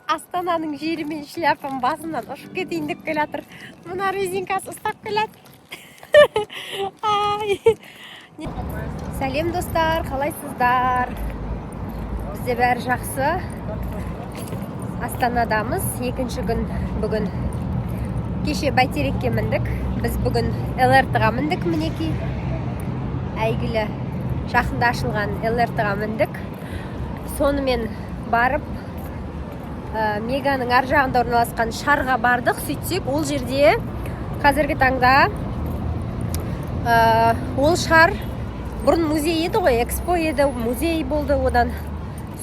Астананың жерімен шляпам басымнан ұшып кетейін деп келатыр. Мына резинкасы ұстап келатыр. Сәлем достар, қалайсыздар? Бізде бәрі жақсы. Астанадамыз. Екінші күн бүгін. Кеше бәйтерекке міндік. Біз бүгін ЛРТ-ға міндік мінеки. Әйгілі жақында ашылған ЛРТ-ға міндік. Сонымен барып Меганың ар жағында орналасқан шарға бардық. Сөйтсек, ол жерде қазіргі таңда ол шар бұрын музей еді ғой, экспо еді, музей болды. Одан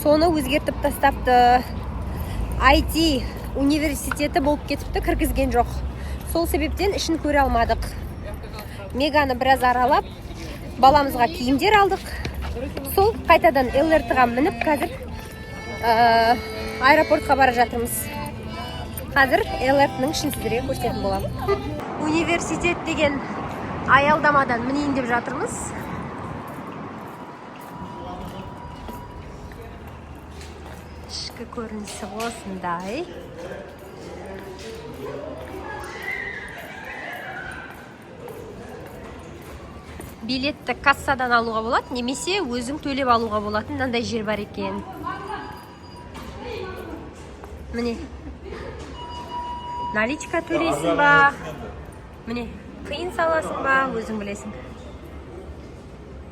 соны өзгертіп тастапты. IT университеті болып кетіпті, кіргізген жоқ. Сол себептен ішін көре алмадық. Меганы біраз аралап, баламызға киімдер алдық. Сол қайтадан ЛРТ-ға мініп, қазір аэропортқа бара жатырмыз. Қазір ЛРТ-ның ішін сіздерге көрсететін боламын. Университет деген аялдамадан мінейін деп жатырмыз. Ішкі көрінісі осындай. Билетті кассадан алуға болады, немесе өзің төлеп алуға болады. Мынандай жер бар екен. Міне, наличка төлейсің ба? Міне, қиын саласың ба? Өзің білесің.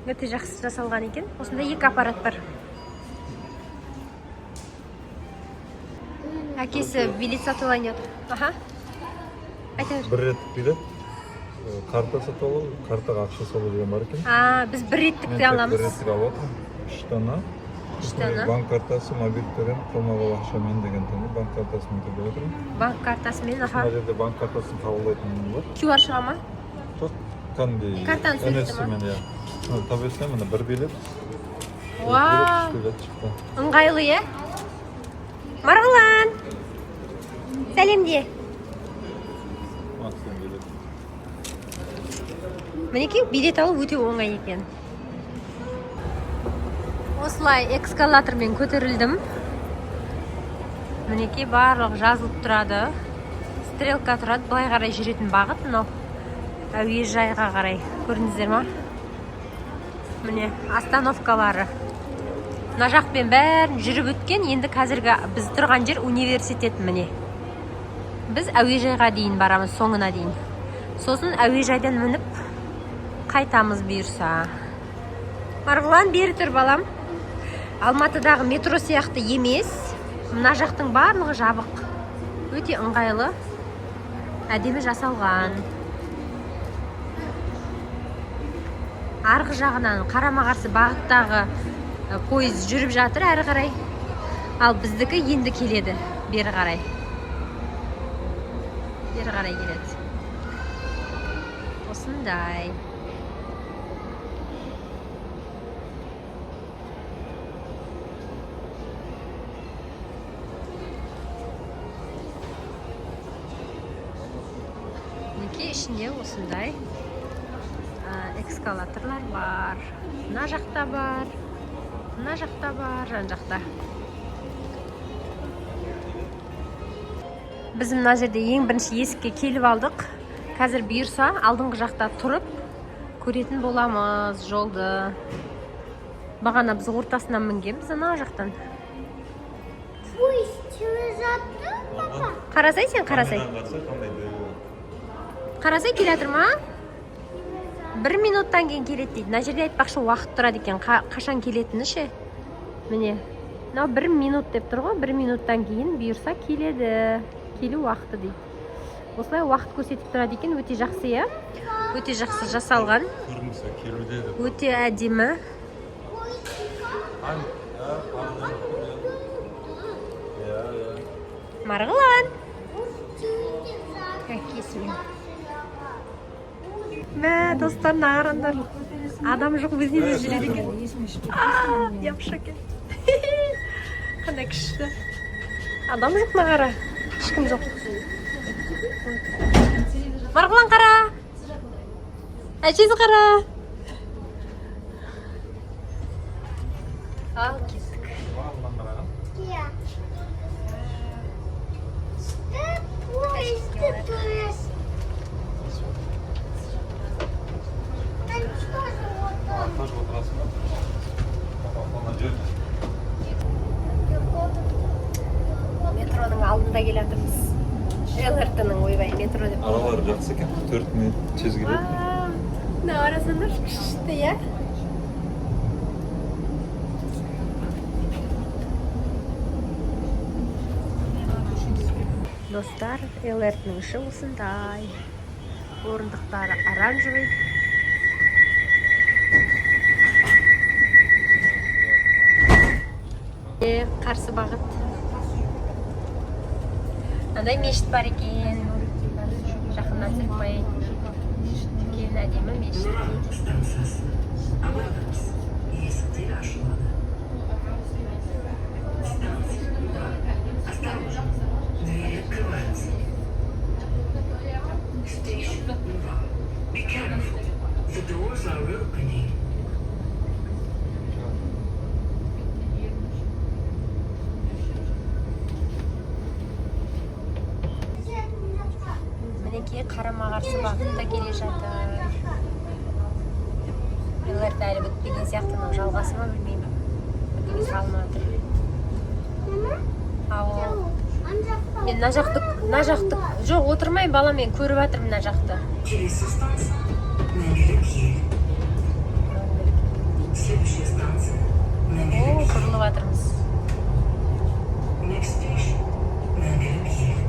Өте жақсы жасалған екен. Осында екі аппарат бар. Әкесі билет сатып алайын отыр. Аха. Айтар. Бір реттік билет. Карта сатып алу, картаға ақша салу деген бар екен. Біз бір реттікте аламыз. Бір реттік алып отырмын. Үш дана. Банк картасы, мобиль төлем, қолма-қол ақшамен деген түні банк картасымен төлеп отырмын. Банк картасымен, аха. Мына жерде банк картасын қабылдайтын бар. QR шыға ма? Жоқ, кәдімгідей NFC-мен, иә. Табесіне міне бір билет. Вау! Билет шықты. Ыңғайлы, е? Марғұлан! Сәлемде. Максим билет. Мінеке, билет алу өте оңай екен. Осылай экскалатормен көтерілдім. Мінеке, барлық жазылып тұрады. Стрелка тұрады, былай қарай жүретін бағыт, но әуежайға қарай. Көрдіңіздер ма? Міне, остановкалары. Мына жақпен бәрін жүріп өткен, енді қазіргі біз тұрған жер университет міне. Біз әуежайға дейін барамыз, соңына дейін. Сосын әуежайдан мініп қайтамыз бұйырса. Марғұлан, бері тұр балам. Алматыдағы метро сияқты емес. Мына жақтың барлығы жабық. Өте ыңғайлы. Әдемі жасалған. Арғы жағынан қарама-қарсы бағыттағы пойыз жүріп жатыр әрі қарай. Ал біздікі енді келеді бері қарай. Бері қарай келеді. Осындай. Ішінде осындай экскалаторлар бар. Мына жақта бар. Мына жақта бар, жан жақта. Біз мына жерде ең бірінші есікке келіп алдық. Қазір бұйырса алдыңғы жақта тұрып көретін боламыз жолды. Бағана біз ортасынан мінгенбіз ана жақтан. Қарасай сен, қарасай. Қарасай келатыр ма? 1 минуттан кейін келеді дейді. Мына жерде айтпақшы уақыт тұрады екен. Қашан келетіні ше? Міне. Мынау 1 минут деп тұр ғой. 1 минуттан кейін бұйырса келеді. Келу уақыты дейді. Осылай уақыт көрсетіп тұрады екен. Өте жақсы, е? Өте жақсы жасалған. Өте әдемі. Марғұлан. Әкесімен. Мә, достар, нағарандар. Адам жоқ өзіне жүреді екен. Япшы екен. Қандай күшті. Адам жоқ нағара. Ешкім жоқ. Марғұлан қара. Әжесі қара. Al kestik. вагонында келе жатырмыз. ЛРТ-ның ойбай метро деп. Аралары жақсы екен. 4 минут чезгіледі. Мына қарасаңдар күшті, иә? Достар, ЛРТ-ның іші осындай. Орындықтары оранжевый. Қарсы бағыт. Мынандай мешіт бар екен. Жақыннан түсіріп қояйын. Үлкен әдемі мешіт. Be careful. The doors are opening. Мінекей қарама-қарсы бағытта келе жатыр. ЛРТ әлі бітпеген сияқты, мынау жалғасы ма білмеймін. Бірдеңе салынып жатыр. Ау. Мен мына жақты жоқ отырмайын, бала, мен көріп жатырмын мына жақты. Келесі станция Мәңгілік ел. Следующая станция Мәңгілік ел. Бұрылып жатырмыз. Next station Мәңгілік ел.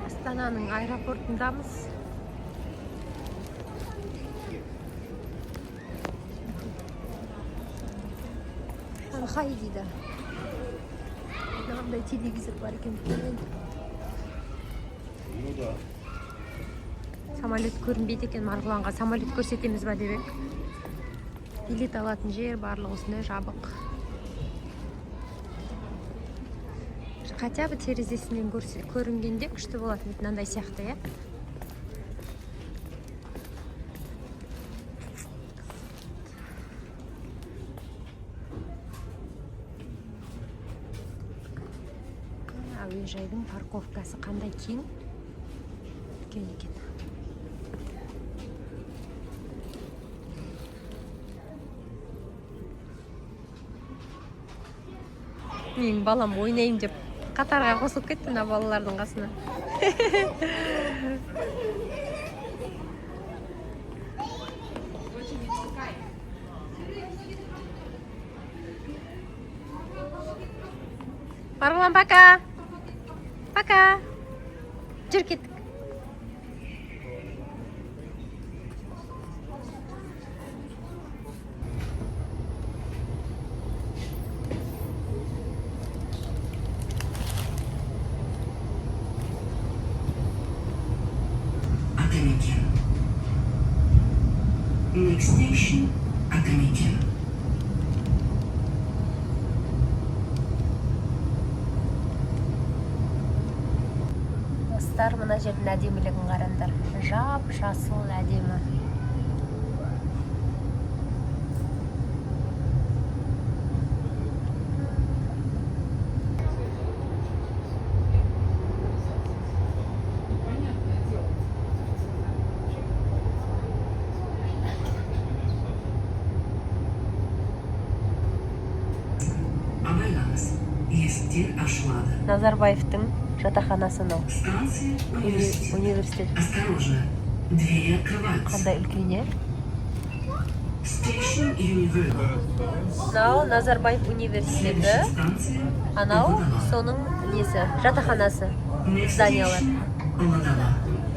Астананың аэропортындамыз. Шанхай дейді. Мынандай телевизор бар екен. Самолет көрінбейді екен, Марғұланға самолет көрсетеміз ба деп ек. Билет алатын жер барлығы осындай жабық. Хотя бы терезесінен көрінгенде күшті болатын, мынандай сияқты, иә? Әуежайдың парковкасы қандай кең? Үлкен екен. Мен балам ойнайын деп қатарға қосылып кетті мына балалардың қасына. Марғұлан, пока. Пока. Жүр кеттік. Атамекен. Next station Атамекен. Достар, мына жердің әдемілігін қараңдар. Жап-жасыл әдемі. есіктер ашылады. Назарбаевтың жатақханасы мынау. Станция университет. Университет. Осторожно, двери открываются. Қандай үлкен, е? Station Universe. Мынау Назарбаев университеті. Следующая станция Анау Ладала. соның несі, жатақханасы. Next Зданиялар. station Ладала.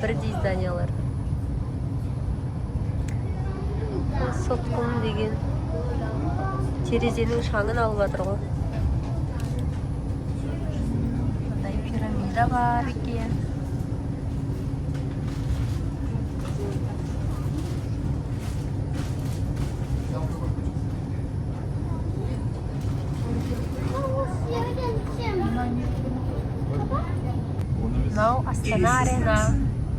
Бірдей зданиялар. Соткун деген терезенің шаңын алып жатыр ғой. Мындай пирамида бар екен. Мынау Астана Арена.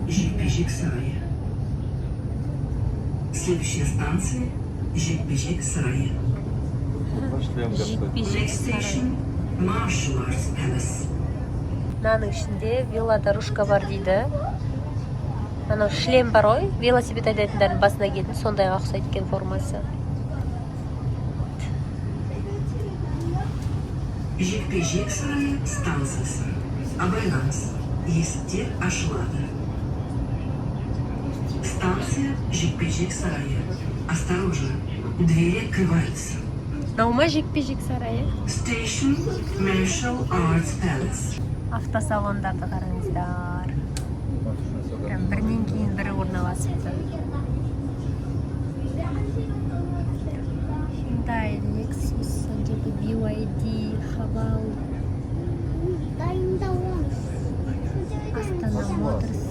Жекпе-жек сарайы. Следующая станция Жекпе-жек сарайы. Шлем жасайды. Жекпе-жек Next сарайы. station Martial Arts Palace. Мынаның ішінде велодорожка бар дейді. Анау шлем бар ғой, велосипед айдайтындардың басына келдің, сондайға ұқсайды екен формасы. Жекпе-жек сарайы станциясы. Абайлаңыз, есіктер ашылады. Станция Жекпе-жек сарайы. Осторожно, двери открываются. Мынау ма жекпе-жек сарайы? Station Martial Arts Palace. Автосалондарды қараңыздар. Прям бірінен кейін бірі орналасыпты. Hyundai, Lexus, жаңағы BYD, Haval, Астана Моторс.